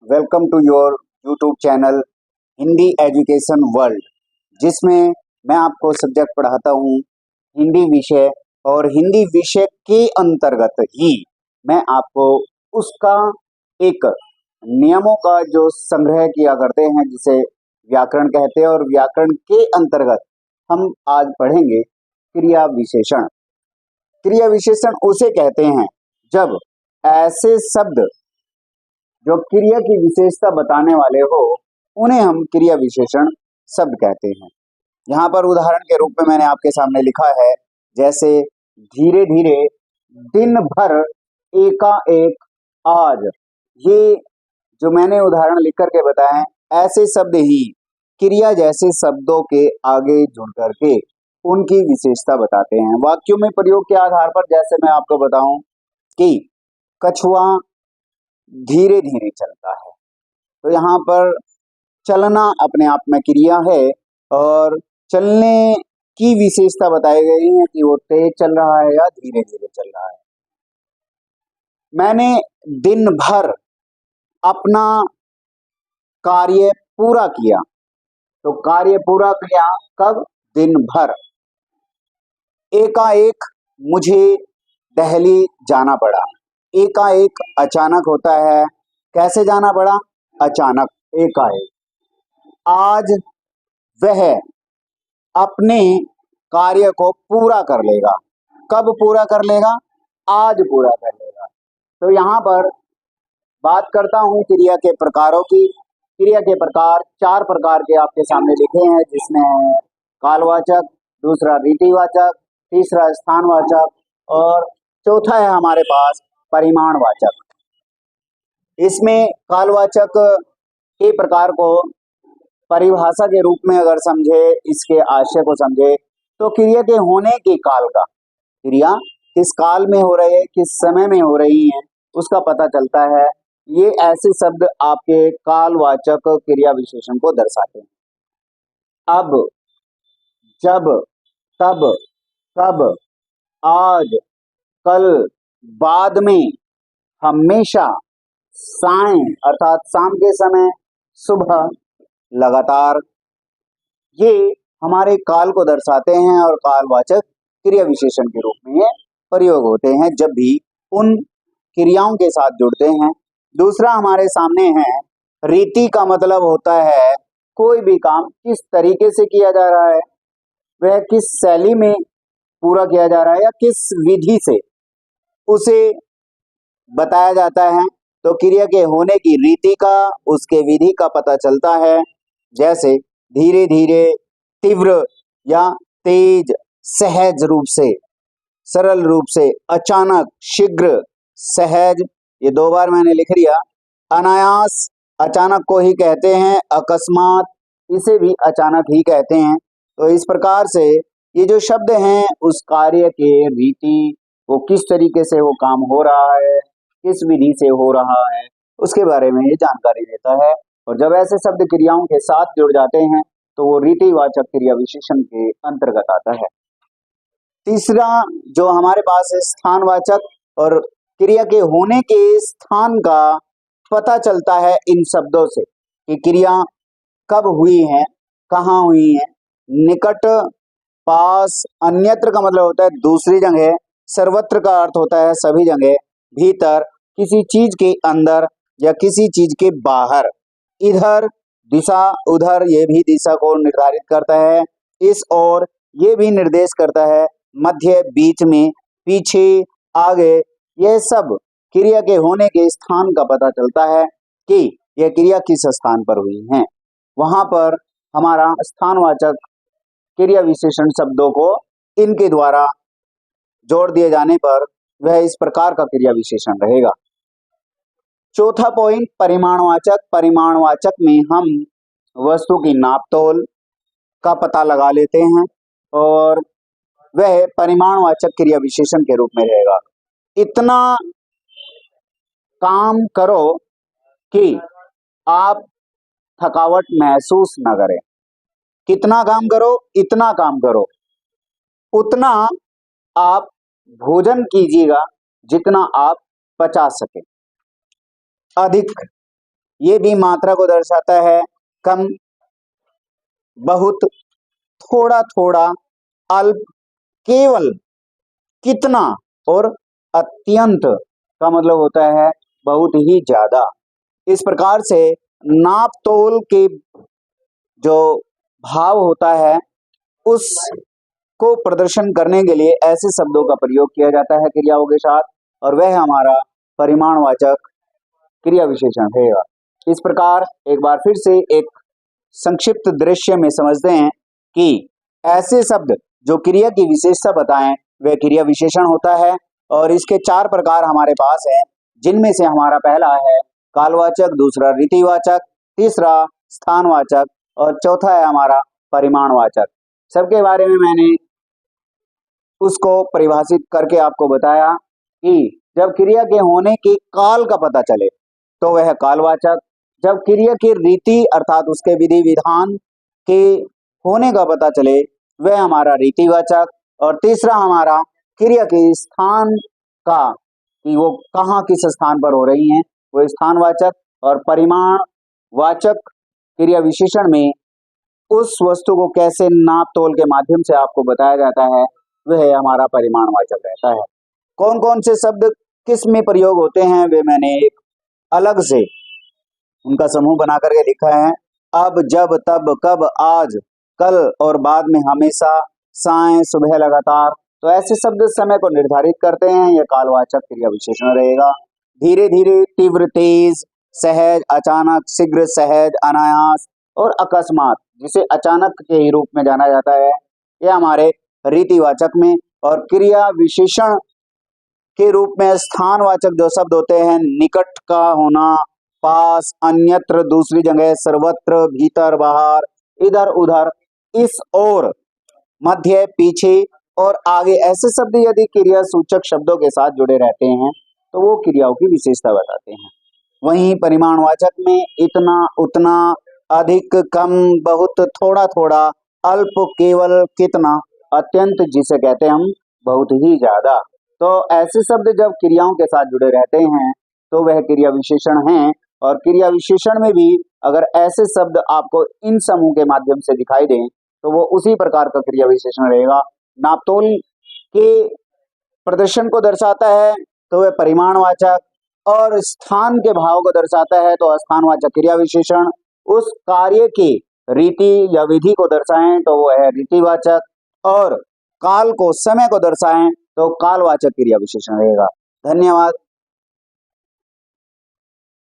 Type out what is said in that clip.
Welcome to your YouTube channel Hindi Education World, जिसमें मैं आपको सब्जेक्ट पढ़ाता हूँ हिंदी विषय। और हिंदी विषय के अंतर्गत ही मैं आपको उसका एक नियमों का जो संग्रह किया करते हैं जिसे व्याकरण कहते हैं, और व्याकरण के अंतर्गत हम आज पढ़ेंगे क्रिया विशेषण। क्रिया विशेषण उसे कहते हैं जब ऐसे शब्द जो क्रिया की विशेषता बताने वाले हो उन्हें हम क्रिया विशेषण शब्द कहते हैं। यहाँ पर उदाहरण के रूप में मैंने आपके सामने लिखा है, जैसे धीरे धीरे, दिन भर, एकाएक, आज। ये जो मैंने उदाहरण लिख करके बताए, ऐसे शब्द ही क्रिया जैसे शब्दों के आगे जुड़ करके उनकी विशेषता बताते हैं। वाक्यों में प्रयोग के आधार पर जैसे मैं आपको बताऊं कि कछुआ धीरे धीरे चलता है, तो यहाँ पर चलना अपने आप में क्रिया है, और चलने की विशेषता बताई गई है कि वो तेज चल रहा है या धीरे धीरे चल रहा है। मैंने दिन भर अपना कार्य पूरा किया, तो कार्य पूरा किया कब? दिन भर। एकाएक मुझे दिल्ली जाना पड़ा। एकाएक अचानक होता है, कैसे जाना पड़ा? अचानक, एकाएक। आज वह अपने कार्य को पूरा कर लेगा। कब पूरा कर लेगा? आज पूरा कर लेगा। तो यहाँ पर बात करता हूँ क्रिया के प्रकारों की। क्रिया के प्रकार 4 प्रकार के आपके सामने लिखे हैं, जिसमें कालवाचक, दूसरा रीतिवाचक, तीसरा स्थानवाचक और चौथा है हमारे पास परिमाणवाचक। इसमें कालवाचक के प्रकार को परिभाषा के रूप में अगर समझे, इसके आशय को समझे, तो क्रिया के होने के काल का, क्रिया किस काल में हो रही है, किस समय में हो रही है, उसका पता चलता है। ये ऐसे शब्द आपके कालवाचक क्रिया विशेषण को दर्शाते हैं। अब, जब, तब, कब, आज, कल, बाद में, हमेशा, सायं अर्थात शाम के समय, सुबह, लगातार, ये हमारे काल को दर्शाते हैं और कालवाचक क्रिया विशेषण के रूप में ये प्रयोग होते हैं जब भी उन क्रियाओं के साथ जुड़ते हैं। दूसरा हमारे सामने है रीति। का मतलब होता है कोई भी काम किस तरीके से किया जा रहा है, वह किस शैली में पूरा किया जा रहा है या किस विधि से उसे बताया जाता है। तो क्रिया के होने की रीति का, उसके विधि का पता चलता है। जैसे धीरे धीरे, तीव्र या तेज, सहज रूप से, सरल रूप से, अचानक, शीघ्र, सहज, ये 2 बार मैंने लिख लिया। अनायास, अचानक को ही कहते हैं। अकस्मात, इसे भी अचानक ही कहते हैं। तो इस प्रकार से ये जो शब्द हैं उस कार्य के रीति, वो किस तरीके से वो काम हो रहा है, किस विधि से हो रहा है, उसके बारे में ये जानकारी देता है। और जब ऐसे शब्द क्रियाओं के साथ जुड़ जाते हैं तो वो रीतिवाचक क्रिया विशेषण के अंतर्गत आता है। तीसरा जो हमारे पास है स्थानवाचक, और क्रिया के होने के स्थान का पता चलता है इन शब्दों से कि क्रिया कब हुई है, कहाँ हुई है। निकट, पास, अन्यत्र का मतलब होता है दूसरी जगह, सर्वत्र का अर्थ होता है सभी जगह, भीतर, किसी चीज के अंदर या किसी चीज के बाहर, इधर, दिशा, उधर, ये भी दिशा को निर्धारित करता है। इस ओर, ये भी निर्देश करता है। मध्य, बीच में, पीछे, आगे, यह सब क्रिया के होने के स्थान का पता चलता है कि यह क्रिया किस स्थान पर हुई है। वहां पर हमारा स्थानवाचक क्रिया विशेषण शब्दों को इनके द्वारा जोड़ दिए जाने पर वह इस प्रकार का क्रिया विशेषण रहेगा। चौथा पॉइंट परिमाणवाचक। परिमाणवाचक में हम वस्तु की नापतोल का पता लगा लेते हैं और वह परिमाणवाचक क्रिया विशेषण के रूप में रहेगा। इतना काम करो कि आप थकावट महसूस न करें। कितना काम करो? इतना काम करो। उतना आप भोजन कीजिएगा जितना आप पचा सके। अधिक ये भी मात्रा को दर्शाता है। कम, बहुत, थोड़ा थोड़ा, अल्प, केवल, कितना और अत्यंत का मतलब होता है बहुत ही ज्यादा। इस प्रकार से नाप तोल के जो भाव होता है उसको प्रदर्शन करने के लिए ऐसे शब्दों का प्रयोग किया जाता है क्रियाओं के साथ, और वह हमारा परिमाणवाचक क्रिया विशेषण रहेगा। इस प्रकार एक बार फिर से एक संक्षिप्त दृश्य में समझते हैं कि ऐसे शब्द जो क्रिया की विशेषता बताएं वह क्रिया विशेषण होता है, और इसके 4 प्रकार हमारे पास हैं, जिनमें से हमारा पहला है कालवाचक, दूसरा रीतिवाचक, तीसरा स्थानवाचक और चौथा है हमारा परिमाणवाचक। सबके बारे में मैंने उसको परिभाषित करके आपको बताया कि जब क्रिया के होने के काल का पता चले तो वह कालवाचक, जब क्रिया की रीति अर्थात उसके विधि विधान के होने का पता चले वह हमारा रीतिवाचक, और तीसरा हमारा क्रिया के स्थान का कि वो कहाँ किस स्थान पर हो रही हैं वो स्थानवाचक, और परिमाणवाचक क्रिया विशेषण में उस वस्तु को कैसे नाप तोल के माध्यम से आपको बताया जाता है वह हमारा परिमाणवाचक रहता है। कौन कौन से शब्द किस में प्रयोग होते हैं वे मैंने एक अलग से उनका समूह बना करके लिखा है। अब, जब, तब, कब, आज, कल और बाद में, हमेशा, साय, सुबह, लगातार। तो ऐसे शब्द समय को निर्धारित करते हैं, यह कालवाचक क्रिया विशेषण रहेगा। धीरे धीरे, तीव्र, तेज, सहज, अचानक, शीघ्र, सहज, अनायास और अकस्मात, जिसे अचानक के ही रूप में जाना जाता है, यह हमारे रीतिवाचक में। और क्रिया विशेषण के रूप में स्थानवाचक जो शब्द होते हैं, निकट का होना, पास, अन्यत्र, दूसरी जगह, सर्वत्र, भीतर, बाहर, इधर उधर, इस ओर, मध्य, पीछे और आगे, ऐसे शब्द यदि क्रिया सूचक शब्दों के साथ जुड़े रहते हैं तो वो क्रियाओं की विशेषता बताते हैं। वहीं परिमाणवाचक में इतना, उतना, अधिक, कम, बहुत, थोड़ा थोड़ा, अल्प, केवल, कितना, अत्यंत, जिसे कहते हैं हम बहुत ही ज्यादा। तो ऐसे शब्द जब क्रियाओं के साथ जुड़े रहते हैं तो वह क्रिया विशेषण हैं, और क्रिया विशेषण में भी अगर ऐसे शब्द आपको इन समूह के माध्यम से दिखाई दें तो वो उसी प्रकार का क्रिया विशेषण रहेगा। नापतोल के प्रदर्शन को दर्शाता है तो वह परिमाणवाचक, और स्थान के भाव को दर्शाता है तो स्थानवाचक क्रिया विशेषण, उस कार्य की रीति या विधि को दर्शाएं तो वो है रीतिवाचक, और काल को, समय को दर्शाएं तो कालवाचक क्रिया विशेषण रहेगा। धन्यवाद।